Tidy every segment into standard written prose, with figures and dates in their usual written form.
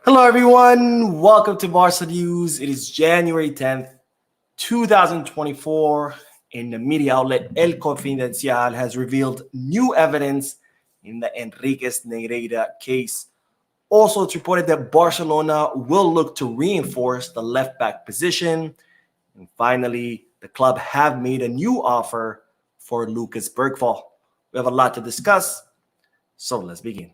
Hello, everyone. Welcome to Barca News. It is January 10th, 2024, and the media outlet El Confidencial has revealed new evidence in the Enriquez Negreira case. Also, it's reported that Barcelona will look to reinforce the left back position. And finally, the club have made a new offer for Lucas Bergvall. We have a lot to discuss, so let's begin.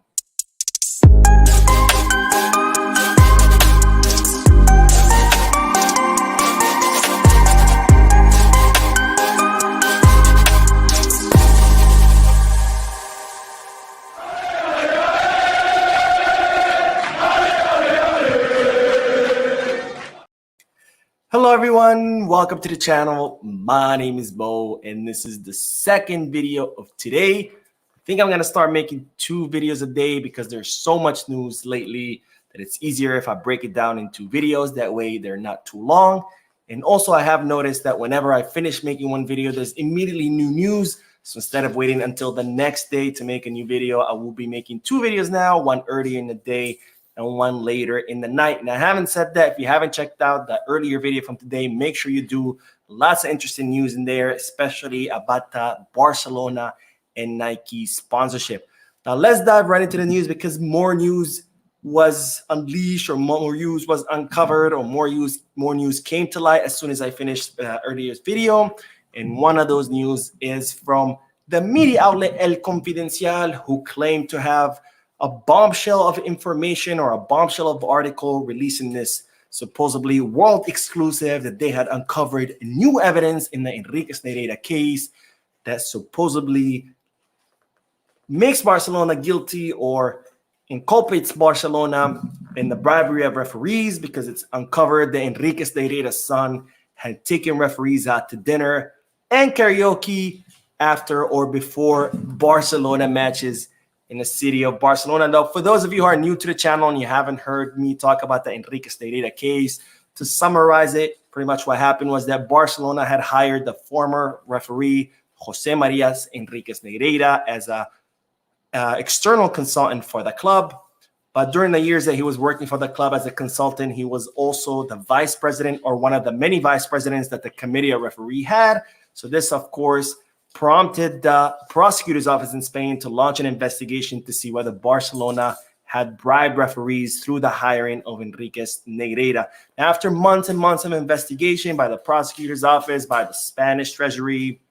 Hello everyone, welcome to the channel. My name is Bo and this is the second video of today. I think I'm going to start making 2 videos a day because there's so much news lately that it's easier if I break it down into videos. That way they're not too long. And also I have noticed that whenever I finish making one video, there's immediately new news. So instead of waiting until the next day to make a new video, I will be making 2 videos now, one early in the day and one later in the night. And I haven't said that. If you haven't checked out the earlier video from today, make sure you do. Lots of interesting news in there, especially about the Barcelona and Nike sponsorship. Now let's dive right into the news because more news was unleashed or more news was uncovered or more news came to light as soon as I finished earlier's video. And one of those news is from the media outlet El Confidencial, who claimed to have a bombshell of information or a bombshell of article releasing this supposedly world exclusive that they had uncovered new evidence in the Enriquez Negreira case that supposedly makes Barcelona guilty or inculpates Barcelona in the bribery of referees because it's uncovered that Enriquez Negreira's son had taken referees out to dinner and karaoke after or before Barcelona matches in the city of Barcelona. Now, for those of you who are new to the channel and you haven't heard me talk about the Enriquez Negreira case, to summarize it, pretty much what happened was that Barcelona had hired the former referee Jose Maria Enriquez Negreira as a external consultant for the club. But during the years that he was working for the club as a consultant, he was also the vice president or one of the many vice presidents that the committee of referee had. So this, of course, prompted the prosecutor's office in Spain to launch an investigation to see whether Barcelona had bribed referees through the hiring of Enriquez Negreira. Now, after months and months of investigation by the prosecutor's office, by the Spanish Treasury,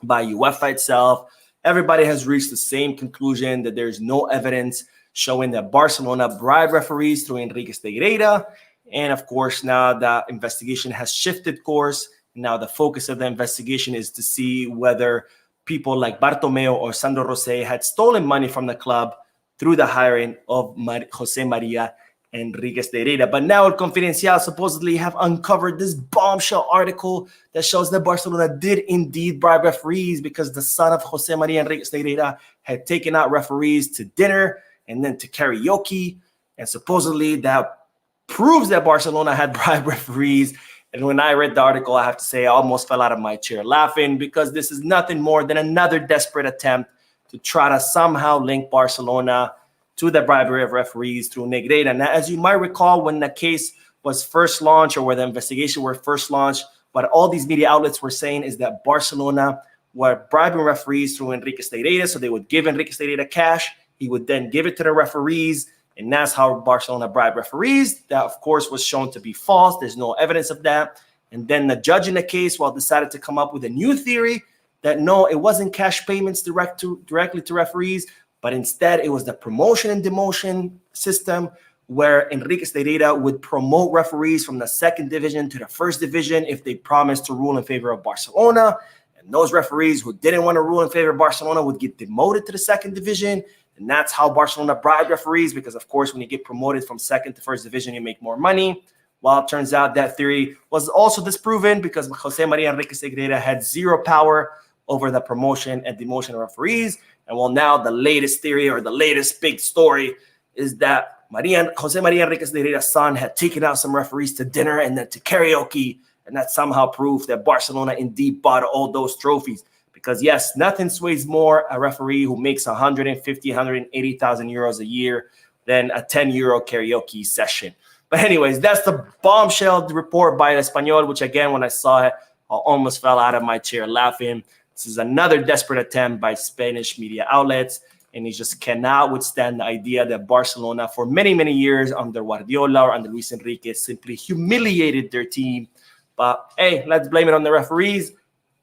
by UEFA itself, everybody has reached the same conclusion that there's no evidence showing that Barcelona bribed referees through Enriquez Negreira. And of course, now the investigation has shifted course. Now, the focus of the investigation is to see whether people like Bartomeu or Sandro Rosé had stolen money from the club through the hiring of Jose Maria Enriquez Negreira. But now El Confidencial supposedly have uncovered this bombshell article that shows that Barcelona did indeed bribe referees because the son of Jose Maria Enriquez Negreira had taken out referees to dinner and then to karaoke. And supposedly that proves that Barcelona had bribed referees. And when I read the article, I have to say I almost fell out of my chair laughing because this is nothing more than another desperate attempt to try to somehow link Barcelona to the bribery of referees through Negreira. Now, as you might recall, when the case was first launched or where the investigation were first launched, what all these media outlets were saying is that Barcelona were bribing referees through Enriquez Negreira. So they would give Enriquez Negreira cash. He would then give it to the referees. And that's how Barcelona bribed referees. That, of course, was shown to be false. There's no evidence of that. And then the judge in the case, decided to come up with a new theory that no, it wasn't cash payments directly to referees, but instead it was the promotion and demotion system where Enriquez Negreira would promote referees from the 2nd division to the 1st division if they promised to rule in favor of Barcelona. And those referees who didn't want to rule in favor of Barcelona would get demoted to the 2nd division. And that's how Barcelona bribed referees because, of course, when you get promoted from 2nd to 1st division, you make more money. Well, it turns out that theory was also disproven because Jose Maria Enriquez Negreira had zero power over the promotion and demotion of referees. And well, now the latest theory or the latest big story is that Jose Maria Enriquez Negreira's son had taken out some referees to dinner and then to karaoke. And that somehow proved that Barcelona indeed bought all those trophies. Because yes, nothing sways more a referee who makes 150,000, 180,000 euros a year than a 10 euro karaoke session. But anyways, that's the bombshell report by El Español, which again, when I saw it, I almost fell out of my chair laughing. This is another desperate attempt by Spanish media outlets, and he just cannot withstand the idea that Barcelona, for many, many years under Guardiola or under Luis Enrique, simply humiliated their team. But hey, let's blame it on the referees.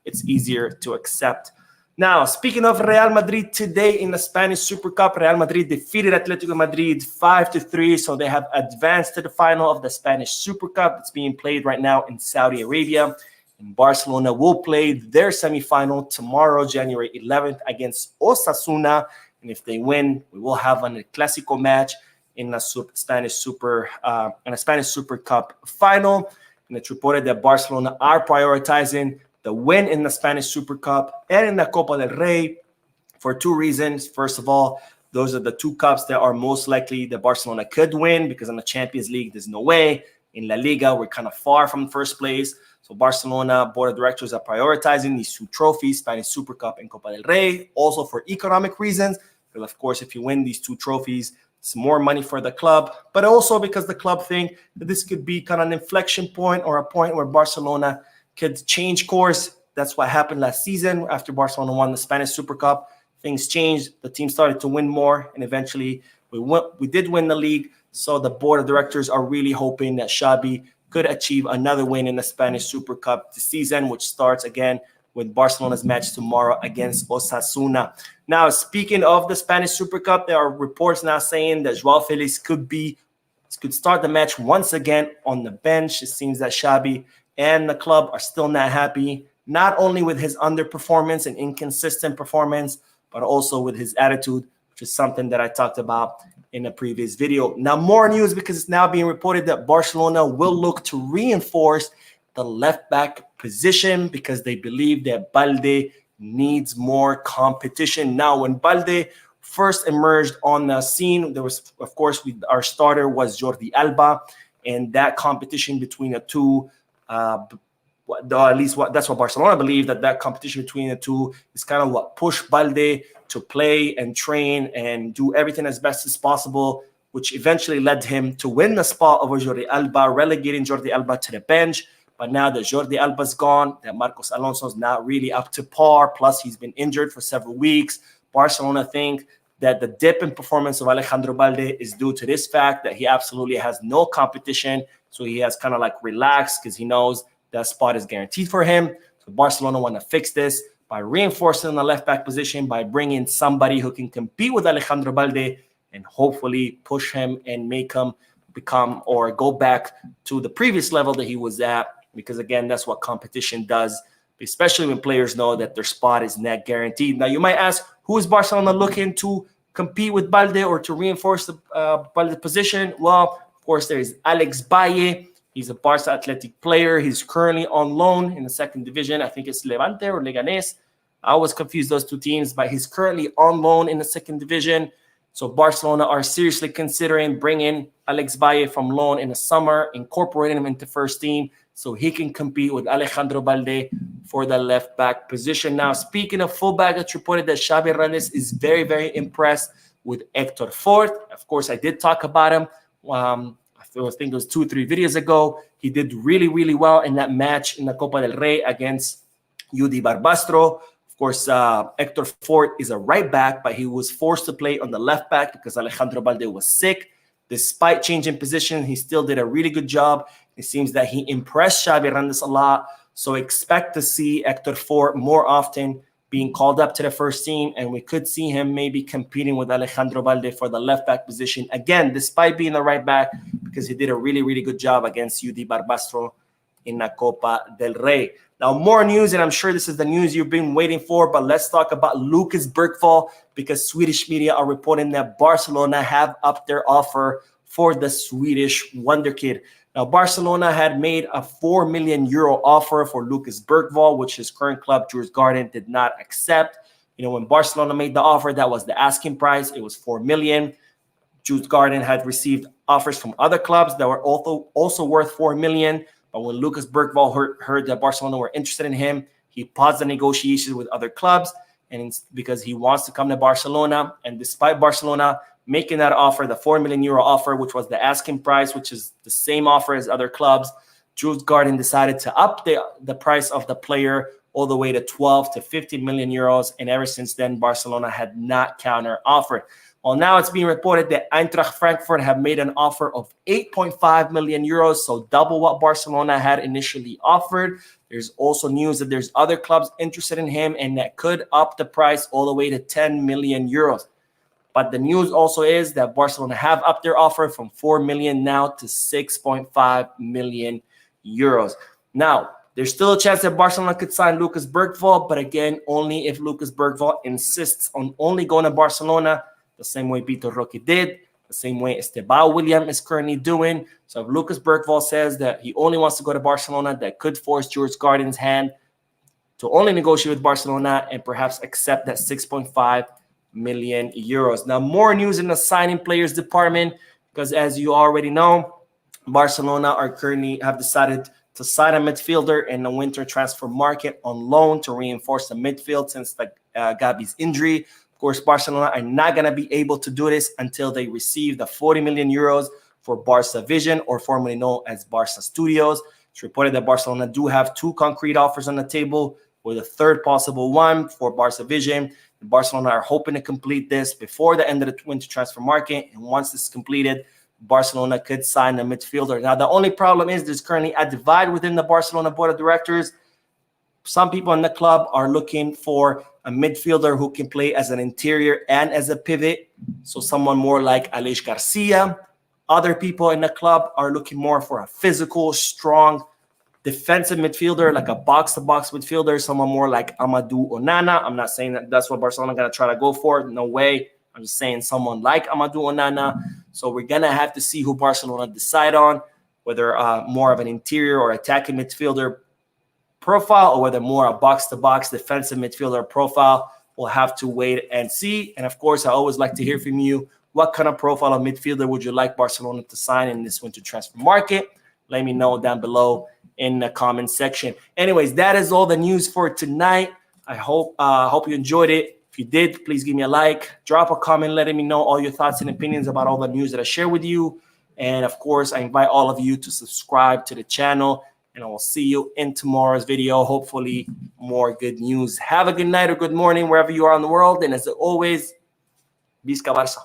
It's easier to accept. Now, speaking of Real Madrid today in the Spanish Super Cup, Real Madrid defeated Atletico Madrid 5-3, so they have advanced to the final of the Spanish Super Cup. It's being played right now in Saudi Arabia. And Barcelona will play their semifinal tomorrow, January 11th, against Osasuna. And if they win, we will have a Clásico match in a Spanish Super Cup final. And it's reported that Barcelona are prioritizing the win in the Spanish Super Cup and in the Copa del Rey for two reasons. First of all, those are the two cups that are most likely that Barcelona could win, because in the Champions League, there's no way. In La Liga, we're kind of far from first place. So Barcelona board of directors are prioritizing these two trophies, Spanish Super Cup and Copa del Rey, also for economic reasons. But of course, if you win these two trophies, it's more money for the club, but also because the club think that this could be kind of an inflection point or a point where Barcelona could change course. That's what happened last season after Barcelona won the Spanish Super Cup. Things changed. The team started to win more, and eventually we did win the league. So the board of directors are really hoping that Xavi could achieve another win in the Spanish Super Cup this season, which starts again with Barcelona's match tomorrow against Osasuna. Now, speaking of the Spanish Super Cup, there are reports now saying that Joao Felix could start the match once again on the bench. It seems that Xavi and the club are still not happy, not only with his underperformance and inconsistent performance, but also with his attitude, which is something that I talked about in a previous video. Now, more news, because it's now being reported that Barcelona will look to reinforce the left back position because they believe that Balde needs more competition. Now, when Balde first emerged on the scene, there was, of course, our starter was Jordi Alba, and that competition between the two, at least that's what Barcelona believed, that competition between the two is kind of what pushed Balde to play and train and do everything as best as possible, which eventually led him to win the spot over Jordi Alba, relegating Jordi Alba to the bench. But now that Jordi Alba's gone, that Marcos Alonso's not really up to par, plus he's been injured for several weeks, Barcelona think that the dip in performance of Alejandro Balde is due to this fact that he absolutely has no competition. So he has kind of like relaxed because he knows that spot is guaranteed for him. So Barcelona want to fix this by reinforcing the left back position, by bringing somebody who can compete with Alejandro Balde and hopefully push him and make him become or go back to the previous level that he was at. Because again, that's what competition does, especially when players know that their spot is not guaranteed. Now, you might ask, who is Barcelona looking to compete with Balde or to reinforce the Balde position? Well, of course, there is Alex Valle. He's a Barca Athletic player. He's currently on loan in the second division. I think it's Levante or Leganés. I always confuse those two teams, but he's currently on loan in the second division. So Barcelona are seriously considering bringing Alex Valle from loan in the summer, incorporating him into first team so he can compete with Alejandro Balde for the left back position. Now, speaking of fullback, it's reported that Xavi Hernandez is very, very impressed with Hector Fort. Of course, I did talk about him. I think it was 2 or 3 videos ago. He did really, really well in that match in the Copa del Rey against UD Barbastro. Of course, Hector Fort is a right back, but he was forced to play on the left back because Alejandro Balde was sick. Despite changing position, he still did a really good job. It seems that he impressed Xavi Hernandez a lot. So expect to see Hector Fort more often being called up to the first team, and we could see him maybe competing with Alejandro Balde for the left back position again, despite being the right back, because he did a really, really good job against UD Barbastro in the Copa del Rey. Now, more news, and I'm sure this is the news you've been waiting for, but let's talk about Lucas Bergvall, because Swedish media are reporting that Barcelona have upped their offer for the Swedish wonderkid. Now, Barcelona had made a €4 million offer for Lucas Bergvall, which his current club, Djurgården, did not accept. You know, when Barcelona made the offer, that was the asking price. It was $4 million. Djurgården had received offers from other clubs that were also worth $4 million. But when Lucas Bergvall heard that Barcelona were interested in him, he paused the negotiations with other clubs, and because he wants to come to Barcelona. And despite Barcelona making that offer, the 4 million euro offer, which was the asking price, which is the same offer as other clubs. Jules Garden decided to up the price of the player all the way to 12 to 15 million euros. And ever since then, Barcelona had not counter offered. Well, now it's being reported that Eintracht Frankfurt have made an offer of 8.5 million euros, so double what Barcelona had initially offered. There's also news that there's other clubs interested in him and that could up the price all the way to 10 million euros. But the news also is that Barcelona have upped their offer from 4 million now to 6.5 million euros. Now, there's still a chance that Barcelona could sign Lucas Bergvall, but again, only if Lucas Bergvall insists on only going to Barcelona, the same way Vitor Roque did, the same way Esteban William is currently doing. So if Lucas Bergvall says that he only wants to go to Barcelona, that could force Jules Garden's hand to only negotiate with Barcelona and perhaps accept that 6.5 million euros. Now, more news in the signing players department, because as you already know, Barcelona are currently have decided to sign a midfielder in the winter transfer market on loan to reinforce the midfield since Gabi's injury. Of course, Barcelona are not going to be able to do this until they receive the 40 million euros for Barca Vision, or formerly known as Barca Studios. It's reported that Barcelona do have 2 concrete offers on the table, with a third possible one for Barca Vision. Barcelona are hoping to complete this before the end of the winter transfer market. And once this is completed, Barcelona could sign a midfielder. Now, the only problem is there's currently a divide within the Barcelona board of directors. Some people in the club are looking for a midfielder who can play as an interior and as a pivot. So someone more like Aleix Garcia. Other people in the club are looking more for a physical, strong, defensive midfielder, like a box-to-box midfielder, someone more like Amadou Onana. I'm not saying that that's what Barcelona going to try to go for. No way. I'm just saying someone like Amadou Onana. So we're going to have to see who Barcelona decide on, whether more of an interior or attacking midfielder profile, or whether more a box-to-box defensive midfielder profile. We'll have to wait and see. And of course, I always like to hear from you. What kind of profile of midfielder would you like Barcelona to sign in this winter transfer market? Let me know down below in the comment section. Anyways, that is all the news for tonight. I hope you enjoyed it. If you did, please give me a like, drop a comment, letting me know all your thoughts and opinions about all the news that I share with you. And of course, I invite all of you to subscribe to the channel, and I will see you in tomorrow's video. Hopefully more good news. Have a good night or good morning wherever you are in the world. And as always, Visca Barça.